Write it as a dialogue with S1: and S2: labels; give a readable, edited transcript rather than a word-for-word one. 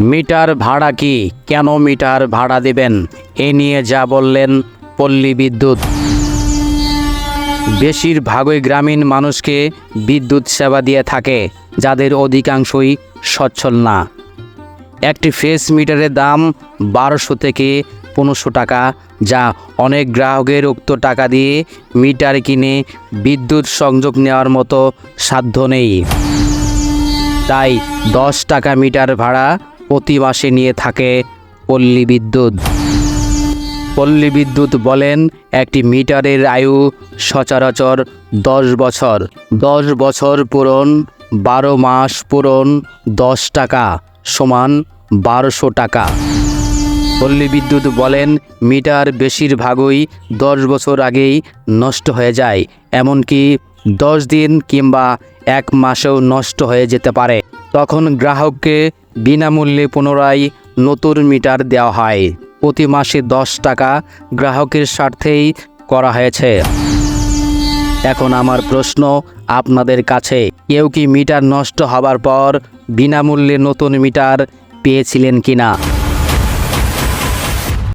S1: Metre ভাড়া কি, কেন মিটার ভাড়া দেবেন, এ নিয়ে যা বললেন পল্লী বিদ্যুৎ। বেশিরভাগই গ্রামীণ মানুষকে বিদ্যুৎ সেবা দিয়ে থাকে, যাদের অধিকাংশই সচ্ছল না। একটি ফেস মিটারের দাম 1200 থেকে 1500 টাকা, যা অনেক গ্রাহকের উক্ত টাকা দিয়ে মিটার কিনে বিদ্যুৎ সংযোগ নেওয়ার মতো সাধ্য নেই। তাই 10 টাকা মিটার ভাড়া প্রতি মাসে নিয়ে থাকে পল্লী বিদ্যুৎ। পল্লী বিদ্যুৎ বলেন, একটি মিটারের আয়ু সচরাচর 10 বছর। 10 বছর পূরণ, 12 মাস পূরণ, 10 টাকা সমান 1200 টাকা। পল্লী বিদ্যুৎ বলেন, মিটার বেশিরভাগই 10 বছর আগেই নষ্ট হয়ে যায়, এমনকি 10 দিন কিংবা 1 মাসেও নষ্ট হয়ে যেতে পারে। তখন গ্রাহককে বিনামূল্যে পুনরায় নতুন মিটার দেওয়া হয়। প্রতি মাসে 10 টাকা গ্রাহকের স্বার্থেই করা হয়েছে। এখন আমার প্রশ্ন আপনাদের কাছে, কেউ কি মিটার নষ্ট হবার পর বিনামূল্যে নতুন মিটার পেয়েছিলেন কিনা?